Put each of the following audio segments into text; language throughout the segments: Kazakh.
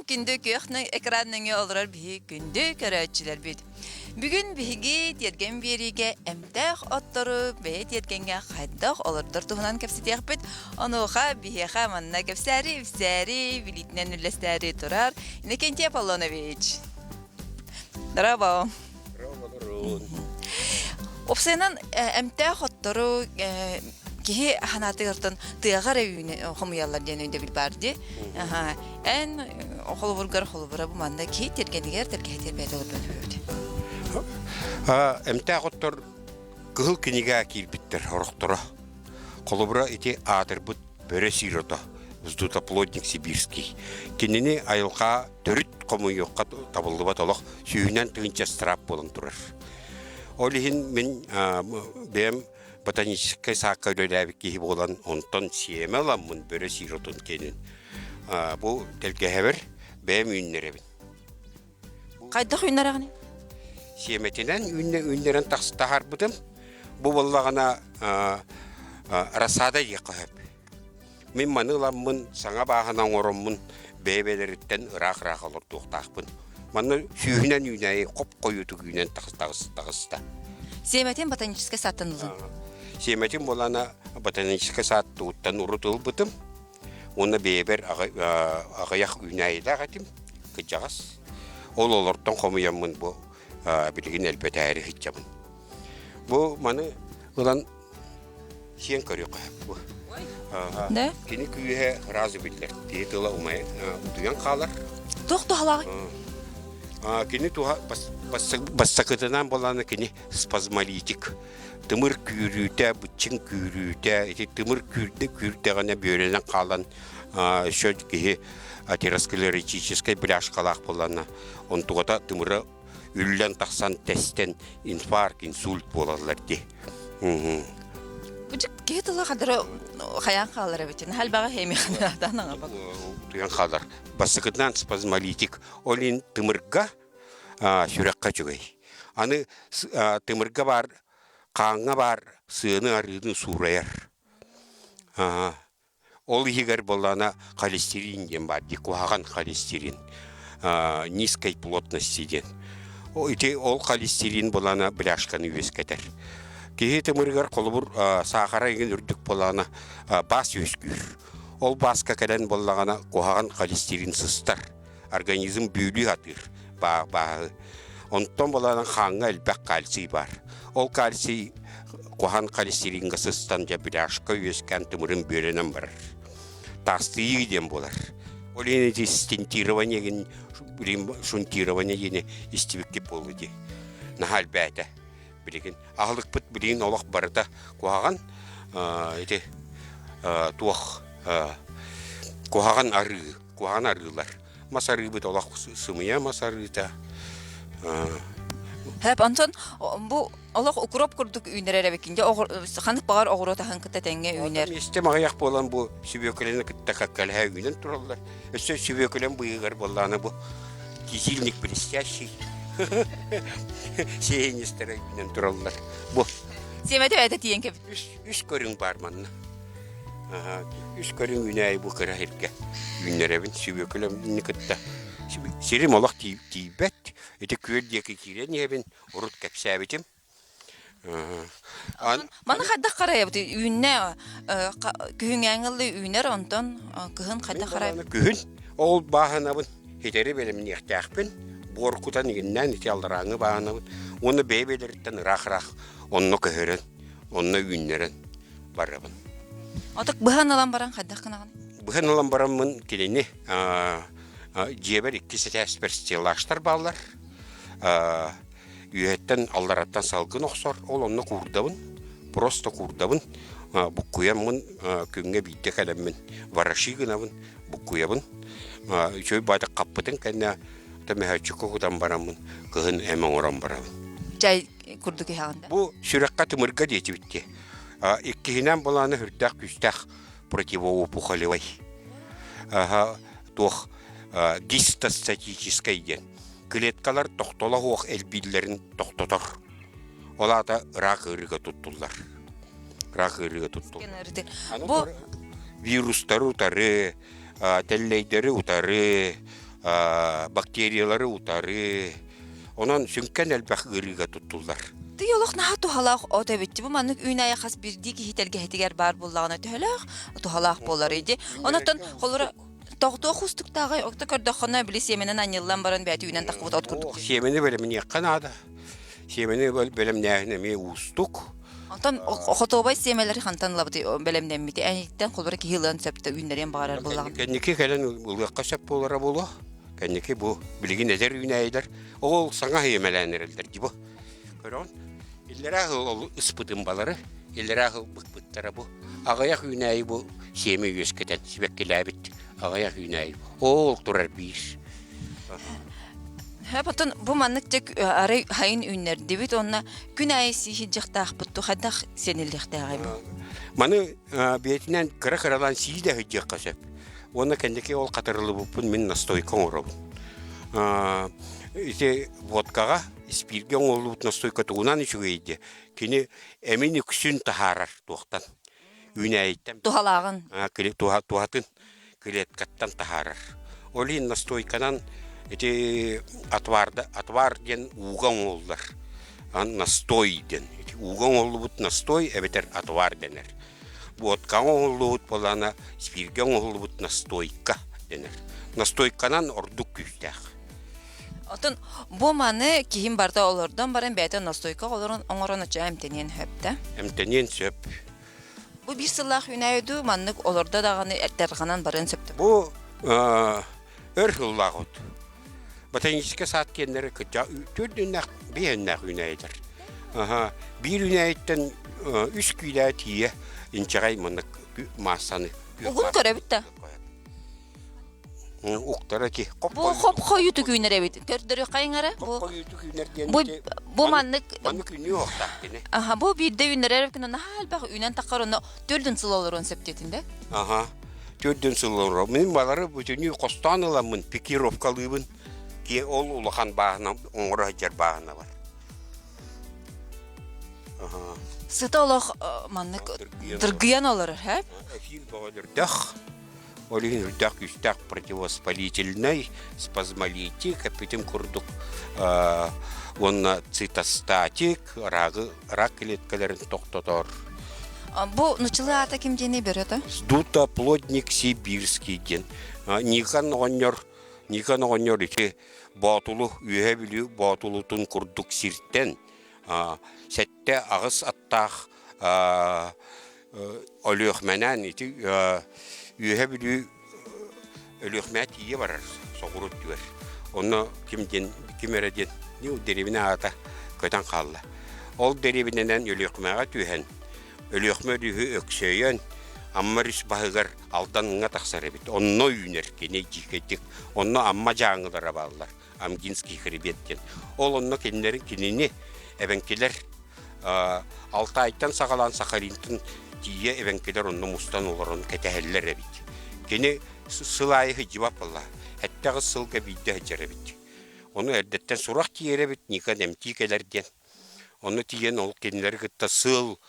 күндө көөхнө экранныгы олорор биһи күндө көрөөчүлөр бит. Бүгүн биһиги терген бериге эмтэх оттору бе тергенге хайдах олордор туһунан кепситех бит. Онуха биһиха манна кепсәри билитнен үллестәри турар. Иннокентий Аполлонович. Здорово. Опсенан эмтэх оттору кихи ханатыгыртын тыагар үйүнө хомуяллар денөйдө бил барды. Аха. Эн холбургар холбура бу манда кихи тергенигер тергетер бедел бөлөбүт. Эмтэх оттор кыл кинига кирбиттер хорохторо. Холбура ити атырбыт бөрө сирото. Вздута плотник сибирский. Кинини айылка төрүт комуйокка табылдыба толок сүйүнөн тыгынча страп болон турар. Олихин мен бем ботанический сакка өлөләбикки болан онтон сиемеламмын бөрө сиротун кенин. Бу телгехебер бем үннеребин. Кайдах үннерагыны? Сиеметинен үннерен тахстахар бутым. Бу боллагана расада якып. Мен маныламмын саңа багынан ороммун бебелерден ырак-ырак олор туктакпын. Маны сүйүнөн үнәй коп коюту күнен тагыста. Сиеметин ботанический саттынылын. Сиеметин болана ботанический саттууттан урутул бутым. Оны бебер агаяк үнәйдә гатим кыжагас. Ол олордон комуяммын бу билигин элбетәри хитчамын. Бу маны улан сен көрөк бу. Да? Кини күйе разы биллер. Тетила умай дуян калар. Тоқтоғалағы? Кини туha бассакытынан боланы кини спазмолитик. Тымыр күйрүүтэ, бычын күйрүүтэ, тымыр күйрүүтэ гана бөренен калан шөт кихи атеросклеротической бляшкалах боланы. Он тугата тымыры үллен тақсан тестен инфаркт, инсульт болалар ди. Бучук кетила кадары хаян калар битин. Хал бага хеми ханадан аңа. Туян калар. Бассакытынан спазмолитик. Олин тымырга сүрәккә чыгай. Аны тымырга бар, каңга бар, сыны арыдын сураяр. Ол егер болана холестерин ден бар, дикуаган холестерин. Низкой плотности ден. Ол холестерин болана бляшканы өскетер. Кеге тымыргар колубур сахара еген үрдік болана бас өскүр. Ол баска кәден болағана куаган холестерин сыстар. Организм бүйлі атыр. Онтон болана қаңға әлбәк кальций бар. Ол кальций куаган холестеринға сыстан жа бляшка өскен тымырын бөренен бар. Тастыйы ден болар. Ол ене стентирование ген, шунтирование ене истебекке болу де. Нахал бәті. Билеген ағылық бұт білеген олақ барда куаган туақ куаган арылар. Масары бұт олақ сымыя масарыда. Хәп антон бу Аллах укроп курдук үйнерәре бекинде ханып багар огырота ханкыта тәңге үйнер. Исте магаяк болан бу сибөкелене китте каккалха үйнен туралар. Өсө сибөкелен буйгар болланы бу кизилник блестящий. Сеенистер үйнен туралар. Бу Семете әйтә тиенке. Үш көрүң бар манна. Үш көрүң үйнәй бу кырахирке. Үйнеребин сибөкелен китте. Сирим Аллах тибет. Эти көлдеки кирен ебин урут кепсәбитим. Мана хадда карая бу үйнә күһүн аңылы үйнер онтон күһүн хадда карая. Күһүн ол баһанабын хетери белем нехтәхпин боркутан игеннән ити алдараңы баһанабын. Оны бебелерден рах онны көһөрен, онны үйнерен барабын. Атык баһаналан баран хадда кынаган. Баһаналан барамын килени жебер 2 сәт перстелаштар баллар. Үйеттен алдараттан салгын оқсор, ол онны курдабын, просто курдабын, буккуямын, күнге бейте кәлеммін, вараши гынабын, буккуябын, сөй байды қаппытын кәнне тәмәхәтші көкудан барамын, кығын әмін оран барамын. Жай курдуки хағында? Бұл сүрәққа тымырға дейті бітті. Иккихінен боланы хүрдәқ күстәқ противоопухолевай. Тух гистостатической ден. Клеткалар тоқтола хоқ әлбейлерін тоқтотор. Олата рак ырыға тұттылар. Бұл вирустары ұтары, тәллейдері ұтары, бактериялары утары. Онан сүнкен әлбәқ ырыға туттулар. Тыйолох наха тухалах ота битти бу маннык үйная хас бирди ки хителге хетигер бар буллагына төһөлөх тухалах болар иди. Онотон холора Тоғды хустуктагы окта көрдөхөна биле семенен аньыллан баран бәти үйнен такыбыт от курдук. Семени бөлеміне қанады. Семени бөлеміне ме устук. Антон хотобай семелери хантан лабды белемден бити. Әниттен холора ки хылын сөптө үйнерен багарар буллагын. Кеннеке кәлен улгакка сөп болара болу. Кеннеке бу билигин эдер үйнәйдер. Ол саңа хемеләнерелдер дибу. Көрөн. Иллера хыл ыспытын балары, иллера хыл быкпыттара бу. Агаяк үйнәй бу семе үескетен сибеккеләбит. Агаяк үйнәй. Ол турар биш. Хәбатон бу маннык тек ары хайын үйнер дебит онна күн айсы хиҗактах бутту хадах сенелдехтәгай бу. Маны бетинен кыры-кыралан сиде хиҗакка сөп. Оны кендеке ол катырлы бупун мен настойка ороб. Ите водкага спирге оңолут настойка тугунан ичүгейди. Кини эмини күсүн тахарар туктан. Үйнәйттем. Тухалагын. Келе тухатын келеткаттан тахарар. Олин настойканан ите атвар ден уган олдар. Настой ден. Уган олбут настой эбетер атвар денер. Водка олбут болана спирге олбут настойка денер. Настойканан ордук күстәк. Отон бу маны кийин барда олордан барын бәйтен настойка олорун оңорон ача эмтенен хөптә. Эмтенен сөп. Бу бир сыллах үйнәйду маннык олорда даганы эттерганан барын сөптө. Бу өрхыллагыт. Ботанический сад кеннери кытя төрдүннәк биеннәк үйнәйдер. Бир үйнәйттен 3 күйлә тие инчагай мынык массаны. Угун көрөбүттә. Уктара ки. Бу хоп койуту күнере бит. Төрдөрү кайыңара. Бу маннык күнү октак дине. Бу бирде үйнерер күнөн халбак үйнен такарына төрдүн сылаларын септетинде. Төрдүн сылалары. Мен балары бүтүнү костаныламын, пикировкалыбын. Ки ол улахан багына оңора жер багына бар. Сыталах маннык дыргыян олар, һә? Эфир богадырдах. Олин рудак үстак противовоспалительный, спазмолитик, аппетим курдук, онна цитостатик, рак клеткаларын тоқтатор. Бу нучылы ата ким дене береді? Сдута плотник сибирский ден. Никан оңнор ити батулу үйе билүү батулутун курдук сирттен. Сәтте ағыс аттақ олюхменен ити үйе білі өліқмәт ие барар, соғырыт дүер. Оны кім әреден, не ол деревіне ата көтен қалды. Ол деревінен өліқмәға түйен, өліқмә дүйі өксөйен, аммар үс бағығар алданыңа тақсар әбет. Онны үйінер кене жекеттік, онны амма жаңылар абалылар, амгинский хребеттен. Ол онны кенелерін кенені әбәнкелер 6 айттан сағалан Сахаринтын тие эвенкелер онны мустан оларын кәтәһәлләр бит. Кене сылайы җибап була. Хәттәгы сылга бидә җәре бит. Оны әдәттән сурак тиере бит никан эмтикеләрдән. Оны тиен ол кенләр гытта сыл,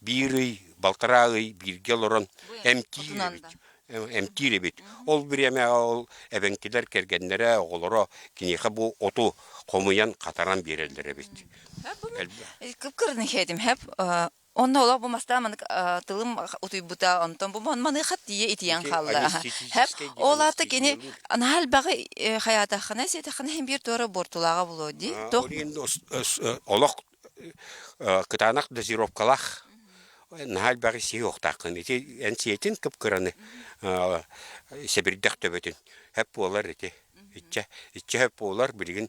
бири, балтарагы, биргелорон эмтире бит. Ол биреме ол эвенкелер кергәннәре оглары кинеха бу оту комуян катаран берелдәре бит. Кыпкырны хәдим һәп онна ола бу мастамын тылым утуйбута онтон бу маны хат дие итиян халла. Һәп олаты кене анал багы хаята хана сете хана һәм бир торы бортулага булоди. Тох олак кытанак дозировкалах нахал багы сиохтакын. Ити энсиетин кыпкыраны себирдәк төбөтүн. Һәп олар ите. Итче һәп олар билген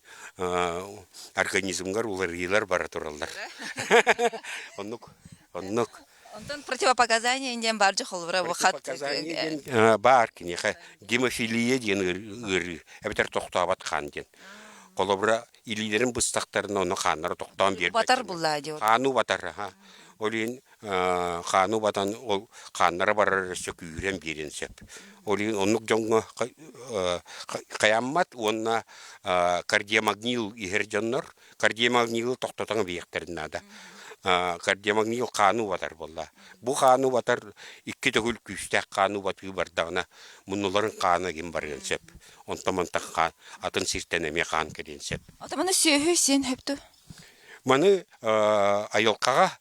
организмгар улар йылар бара туралар. Оннук. Онтон противопоказания инден баржы холвра бу хат. Бар кинеха гемофилия ден ыр. Әбетер токтабат хан ден. Колобра илилерин быстактарын оны ханнары токтан берди. Батар булла ди. Хану батар ха. Олин хану батан ол ханнары барар сөкүрен берен сеп. Олин оннук жоңго каяммат онна кардиомагнил игерҗаннар, кардиомагнил токтатан биектерин ада. кардиомагнил кану батар болла. Бу кану батар икки төгүл күстәк кану баты бардагына муннуларын каны ким барган сеп. Онтамантак кан атын сиртенеме кан кеден сеп. Атаманы сөйхү сен хөптү. Маны айылкага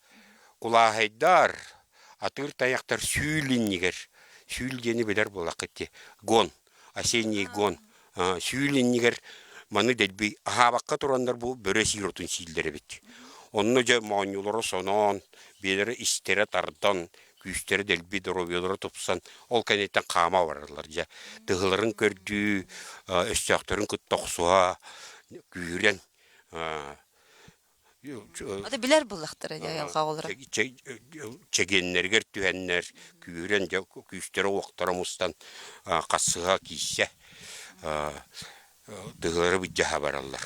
кулахайдар атыр таяктар сүүлиннигер. Сүүлдени белер болакыты. Гон, осенний гон. Сүүлиннигер маны делби ахабакка турандар бу бөрөсиротун силдери бит. Онны же маанюлары сонон, белері истері тардан, күстері делби дұробиолары топсан, ол кәнеттен қама барарлар. Тығыларын көрді, өстіяқтарын күттоқсуа, күйірен. Ата билер бұллақтыры ялға олары. Чегеннергер түйеннер, күйірен, күстері оқтары мұстан қасыға кейсе, тығылары бүджаға баралар.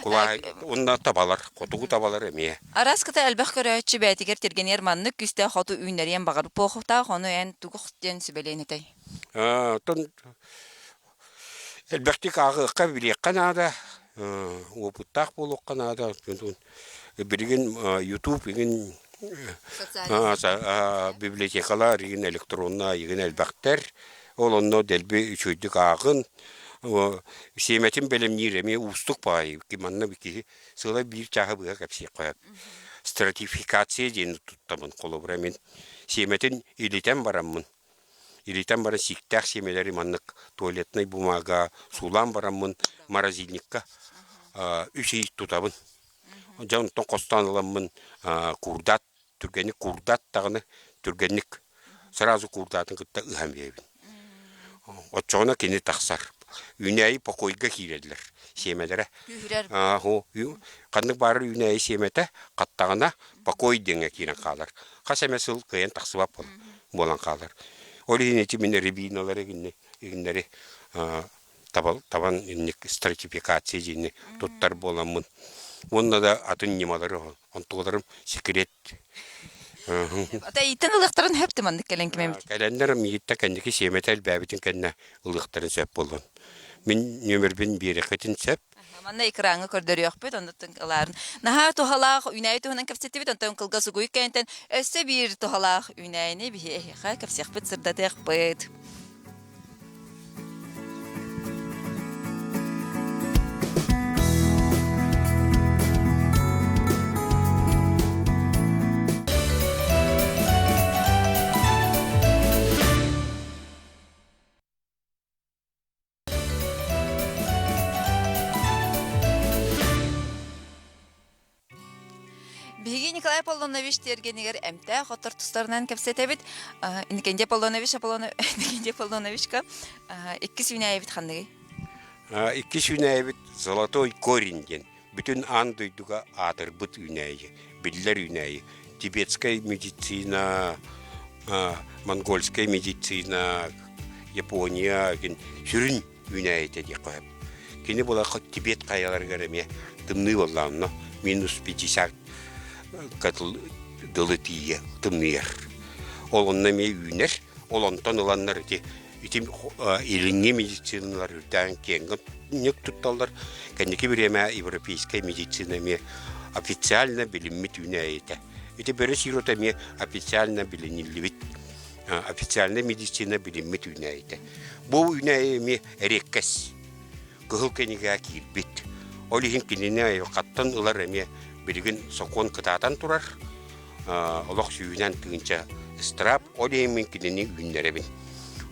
Онна табалар, котугу табалар эме. Араската әлбәх көрәчі бәтигер терген ерманны күсті хоту үйнерен бағар поқықта қону ән туғықтен сүбелейін етай. Әлбәқтік ағыққа білек қанада, опыттақ болуқ қанада, бірген YouTube, еген библиотекалар, еген электронна, еген әлбәқтер, ол онно дәлбі үшөйдік ағын, Семетин белемниреме устук пай, киманна бики сыла бир чаха быга капси кояп. Стратификация ден туттамын колобра мен. Семетин илитен бараммын. Илитен бара сиктак семелери маннык туалетный бумага, сулам бараммын морозильникка. Үсей тутабын. Жан тон костаныламмын курдат, түргенник курдат тагыны түргенник. Сразу курдатын кытта ыхам бебин. Отчоғына кені тақсар. Үнәйі покойға кейледілер, семелері. Қандық бары үнәйі семеті қаттағына покой денге кейін қалар. Қас әмесіл қиын тақсыбап болан қалар. Олы енеті мен ребиналары егіндері табан стратификация жейіне тұттар боламын. Онда да атын немалары, онтығыларым секрет. Ата итен ылықтарын хөпті мандық кәлен кемем. Кәлендер мейітті кәндекі семеті әлбәбетін кәнне ылықтарын сөп болын. Мен нөмірбен бері қытын сөп. Манна экраны көрдөрү өкпөт, ондоттун кыларын. Наха тухалаах үнәй туһунан кепсетибит, онтон кылга сугуй кәнтен өссө бир тухалаах үнәйни бихи эха кепсехпит сырдатыхпыт. Биги Николай Аполлонович тергенигер эмте хотор тустарынан кепсетебит. Никенде Аполлоновичка икки сүнәйбит ханныгы. Икки сүнәйбит золотой коренген. Бүтүн ан дойдуга атыр бут үнәйи, биллер үнәйи. Тибетская медицина, монгольская медицина, Япония, сүрін үнәйи теди қойып. Кені бола Тибет қаялар кереме тымны болланно, минус 50 катыл дылытие тымныр. Ол оннаме үйнер, ол онтан ұланнар итим илинге медициналар үрдән кеңгін нек тұтталдар. Кәнеке біреме европейская медицинаме официально біліммет үйнәйеті. Ити бірі сиротаме официально білінілівет. Официально медицина біліммет үйнәйеті. Бұл үйнәйеме әреккәс. Кығыл кәнеге кирбет. Ол ехін кенене қаттан ұлар әме білген соқон қытатан тұрар. Олық сүйінен түгінші страп, ол ехін кенене үйнәребін.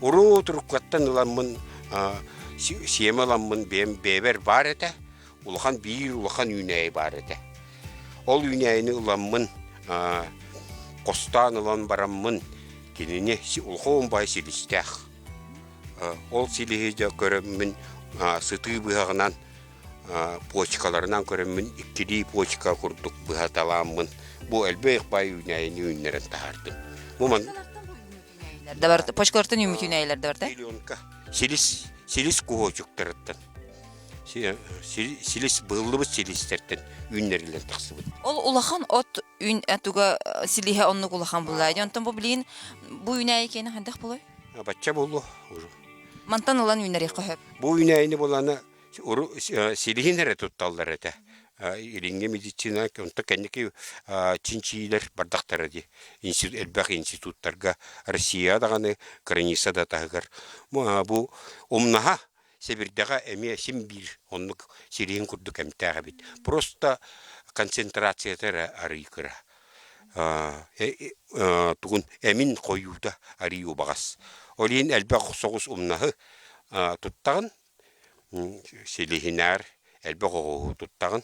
Уру тұрыққаттан ұламын, сиемі ұламын бәбер бар әті, ұлған бір ұлған үйнәйі бар әті. Ол үйнәйіні ұламын, қостан ұлан барамын, кенене ұлғауын бай селістәқ. Ол селеге көрімін сыты бұғағынан, почкаларынан көрімін, ikkili почка құрдық бұғаталамын. Бұл әлбәйік бай үйнәйіні үйнерін тағардым. Почкалартын үміт үнәйлерді бар, да? Селис куғочуқтарыттан. Селис бұғылыбыз селистерден үннерілен тақсы бұд. Ол улахан от үн әтуға силиhe онлық улахан бұлайды. Онтан бұл білейін, бұл үнәй екені қандақ бұлай? Батча болу. Мантан олан үнәр еқі хөп? Бұл үнәйіні боланы селихин әрі тұтталдар әті. илинге медицина онта кенники чинчилер бардактар ди институт элбах институттарга Россия даганы граница да тагыр бу умнаха Сибирдага эме симбир оннук сирин курдук эмтага бит просто концентрация тера арикыра тугун эмин коюуда арию багас олин элбах согус умнахы туттагын селихинар элбах туттагын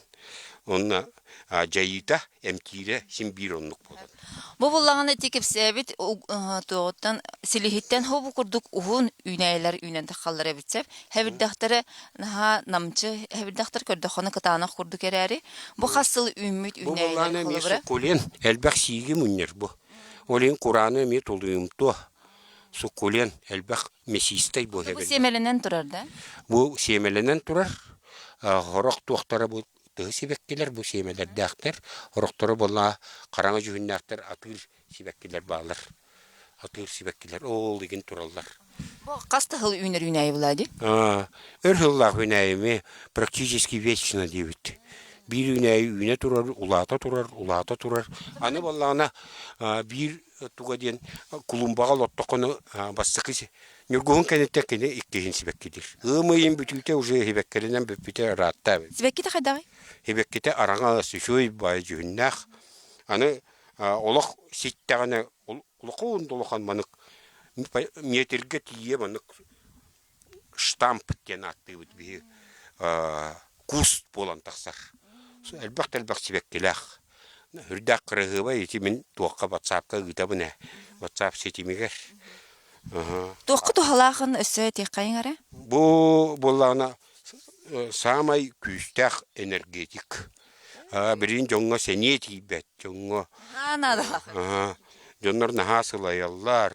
онна жайыта эмкире симбир оннук болот. Бу буллаганы тикеп себит тоғыттан силихиттен хобу курдук ухун үйнәйләр үйнән тахаллар битсеп, хәбирдәхтәре наха намчы хәбирдәхтәр көрдөхоны кытаны курдук әрәри. Бу хасыл үммит Бу булганы үйнәйләр месе кулен элбах сиги муннер бу. Олин Кураны ми толуйумту. Сукулен элбах месистай бу Бу хәбер. семеленен турар да. Бу семеленен турар. Хорок туактары бу сибеккелер бу семелер дәхтер. Хорокторы була караңгы жүннәктер атыр сибеккелер балар. Атыр сибеккелер ол деген тураллар. Бу каста хыл үйнәр үйнәй булади. Өрхыллах үйнәйме практически вечно дебит. Bir üne turar, ulata turar. Anı vallahi bir tugadien kulumbağa lottokonu bastıkı. Nurgun kenette kene ikkihin sibekkidir. Imayın bütüte uje hibekkelenen bütüte rahatta. Sibekki de kadar. Hibekkite aranga süşoy bay cünnah. Anı olak sittağına olakun dolakan manık. Metelge tiye manık. Штамп тен атты bir kust bolan taksar. Elbak sibekkelах. Hürdak kırıgıba yetimin tuğqa WhatsApp'ka gıtabına. WhatsApp setimiger. Тоқы тухалахын өсө теккайын ара? Bu bollana samay küstaq energetik. Birin jonga seniyeti bet jonga. Нада. Jonlar nahasılayallar.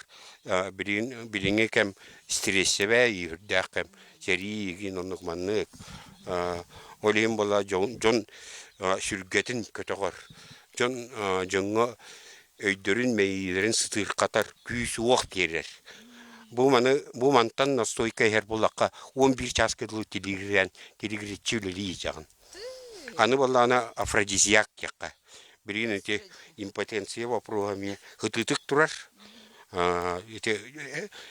Biringe kem stresse ve yürdak seri gin onluk manlık. Olayım bolla jon sürgetin kötüğür. Jonga öydürün meylerin sıtır katar küs vakt yerer. Bu mantan nastoyka her bolakka 11 çaskıdlı telegritçivlili yiyeceğin. Anı bollana afrodizyak yakka. Birinin te impotensiya vapruhami hıtıtık durar.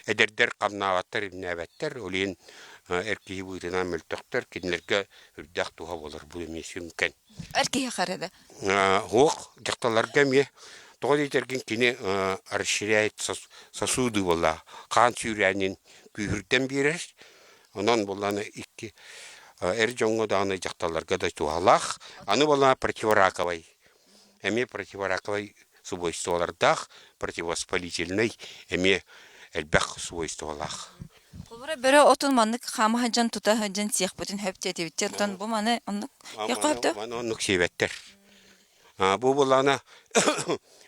Ederder kamnavattar, ibnavattar. Olayın erkeği buyuruna mültöktür. Kendilerge hürdak tuha olur. Bu mümkün. Erkeğe karada. Hoq, diktalarga mi? Тоғыз етерген кені расширяет сосуды бола. Қан сүйрәнен күйірден берер. Онан боланы ikki жоңғы дағыны жақталарға да туғалақ. Аны болана противораковай. Әме противораковай свойстволардақ, противовоспалительный, әме әлбәқ свойстволақ. Олбара бері отын маннык қамы хаджан тута хаджан сиях бүтін хөптеті біттер. Бұл маны оннық яқырды? Маны оннық себеттер. Bu bolana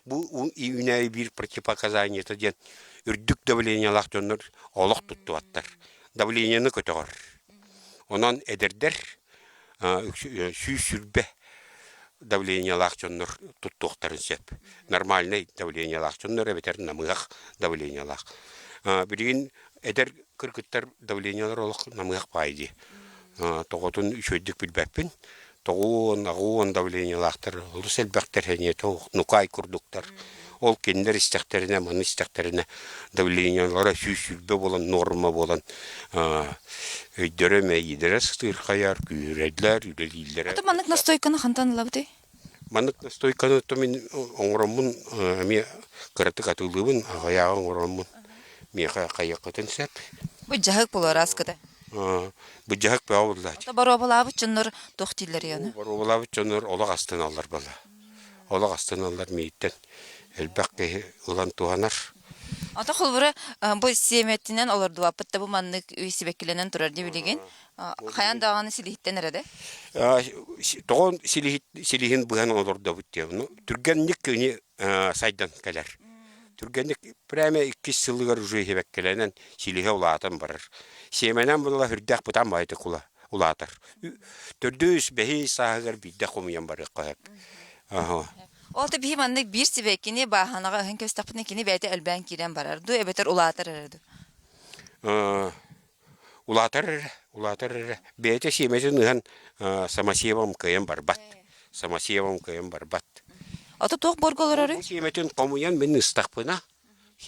bu üne bir противопоказание ден үрдүк давлениялах жоннор олох тутту аттар. Давлениені көтөгөр. Онан эдердер сүйсүрбе давлениялах жоннор туттуктарын сеп. Нормальный давлениялах жоннор эбетер намыгах давлениялах. Бирин эдер кыргыттар давлениялар олох намыгах пайди. Тоготун үшөйдүк билбеппин. Тоғуын давлениялақтар, олы сәлбәқтер әне нұқай күрдіктар. Ол кендер істәқтеріне, маны істәқтеріне давлениялары сүйсүлбе болан, норма болан. Өйдері мәйдері сытыр қаяр, күйредлер, үйлелілері. Аты маннык настойканы қантан лабды? Маннык настойканы мен оңырамын, әме қыраты қатылығын, ағаяғы оңырамын. Меға қайықытын сәп. Бұл жағық болар аскыда. Bu cahak be avullar. Ata baro balabı çınır toxtilleri yanı. Baroğulağı çönür, olaq astın allar bala. Olaq astın allar meyitten. Elbaqe ulan tuhanar. Ata xulbura bu siyemettinden olurdu vapıtta bu manlık üyesi bekilenen turar diye bilgin. Xayan dağını silihitten nerede? Toğun silihin buhan olurdu bu diye. Türgenlik köyünü saydan keler. Türgenlik preme 2 yıllar ucuyu bekilenen silihe ulağatan barar. Semenen bulla hürdak butan baydı kula ulatar. Tördüz behi sahıgar bidde komuyan barı qayıp. Oldu bir manlık bir sibekini bahanaga hın köstapını kini beyte elben kiren barar. Du ebeter ulatar erdi. улатар бете семетин ыхан самасиевам кыйын барбат. Самасиевам кыйын барбат. Аты тоқ борголорары? Бу семетин комуян мен ыстақпына.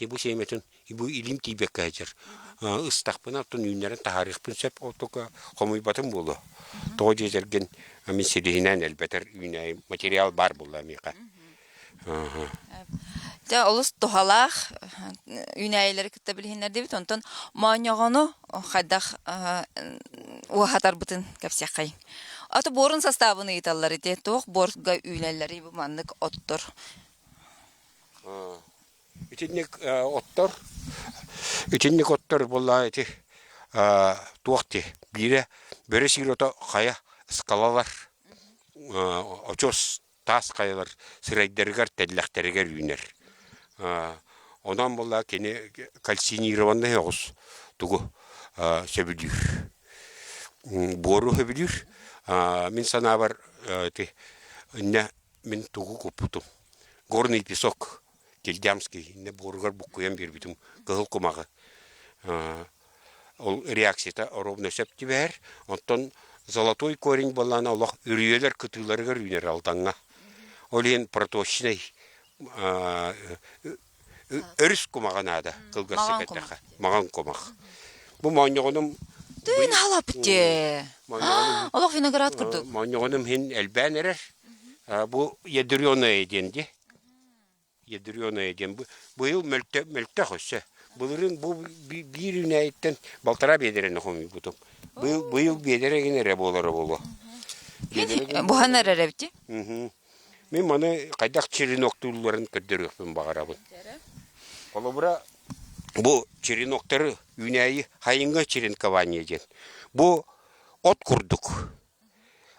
Бу семетин бу илим тибек кажыр. Ыстақпына тун үннерин тарих принцип отука комуй батым болу. Тоҗи жерген мен сидинен элбетер үнай материал бар булла мика. Та олус тохалах үнәйләр китә билһиннәр дип онтон маňаганы хадах уахатар бутын капсякай. Аты борын составын италлар иде. Тоқ борга үнәйләре бу маннык оттор. Итинник оттор. Итинник оттор булла ити туакти бире сирота кая скалалар. Очос тас каялар сырайдергар телләхтергер үнер. Ondan bolla kene kalsinirovanda yağız tugu sebilir. Boru sebilir. Min sana var te ne min tugu kuputum. Горный песок кельдямский не бургар букуям bir bitum кыл кумагы. Ол реакцияда ровно септибер. Онтон золотой корень боллана Аллах үрүелер кытыларга үрүнер алтаңга. Олен проточный өріс кумағанада кылгасы кеттеха маған кумақ. Бу маňygynym Тын халап бите. Аллах виноград курдук. Маňygynym hen elbänere. Bu yedirýony edеndi. Yedirýony eden. Bu ýyl möltte hoşsa. Bulurun bu bir ünäýetden baltara bedereni homy butum. Bu ýyl bederegine rebolary bolu. Bu hanarara bite. Мен маны кайдак череноктууларын кирдириппин багарабын. Колобура бу череноктары үнәйи хайынга черенкование ден. Бу от курдук.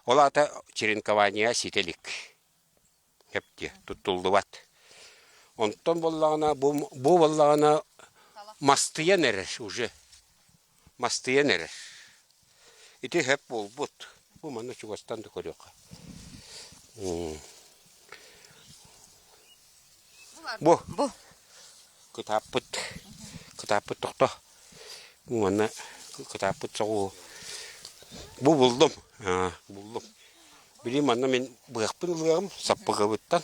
Олата черенкование сителик. Хепте туттулдубат. Онтон боллагана бу боллагана мастыян эреш уже. Мастыян эреш. Ити хеп болбут. Бу маны Чугастан да көрөк. Бу кытаппыт тохто. Муна кытаппыт согу. Бу булдым. Булдым. Билим аны мен быякпын булгам саппыгыбыттан.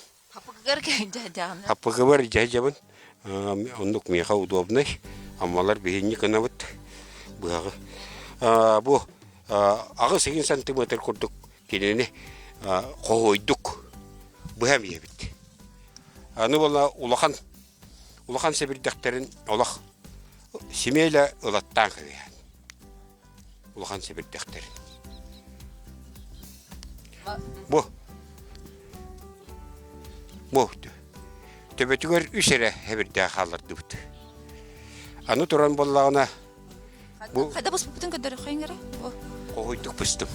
Хаппыгы бар жажабын. Ондук меха удобный. Аммалар бейни кынабыт. Быягы. Бу агы 8 сантиметр курдук кенени койдук. Быгам ебит. Аны бола улахан себирдектерин олах семейле ылаттан кыйян. Улахан себирдектерин. Бу төбөтүгөр үсере хебирде халырды бут. Аны туран боллагына бу Кайда бус бүтүн көдөр хойңгара? койдук пыстым.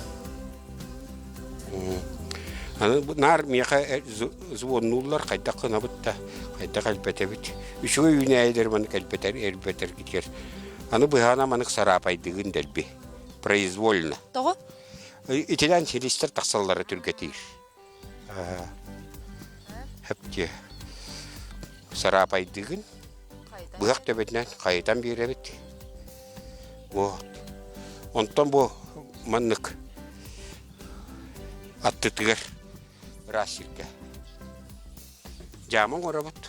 Аны нар меха звоннулар кайда кынабытта, кайда калпетебит. Үчүгө үнәйлер мен калпетер, элбетер китер. Аны быгана манык сарапайдыгын делби. Произвольно. Того? Итилен силистер таксаллары түргетир. Хепте сарапайдыгын быгак төбөтнөн кайдан беребит. Вот. Онтон бу маннык аттытыгар Расирке. Jamon orabut.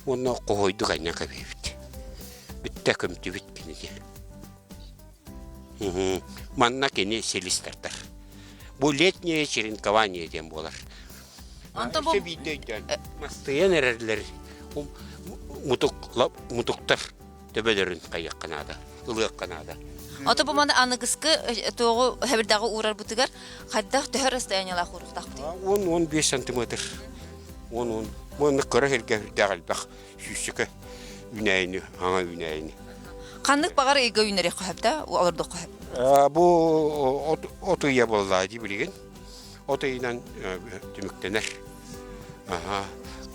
Onu koydu kaynak abibit. Bitte kömtü bitkini diye. Manna keni selistartar. Bu letniye черенкование diyen bolar. Anta bu Sebideyden. Mastayan ererleri. Mutuktar. Tebelerin kayak kanada. Ilık kanada. Ата бу мана аныгыскы тогы хәбердәге урар бутыгар хаддах төһөр расстояниялар хуруктак бит. 10-15 сантиметр. 10. Bunu kara hergefirdeğel bak. Şüşüke üneyni, hana üneyni. Kanlık bağır ega üneri qohapda, o alırdı qohap. Bu otu yaballadı bilgin. Otu ile tümüktener.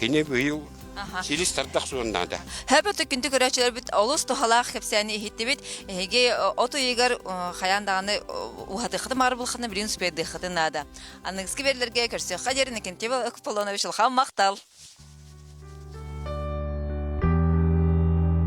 Kine bu yıl Silis tardak sonunda da. Həbət gündü görəçilər bit olus tohalaq hepsəni ehitdi bit. Hege oto yegar xayandağını uhadı xıdı marı bulxını birin süperdi xıdı nada. Anıgızki verilərgə körsə xaderini kentebe ıqpolona vişil xam maqtal.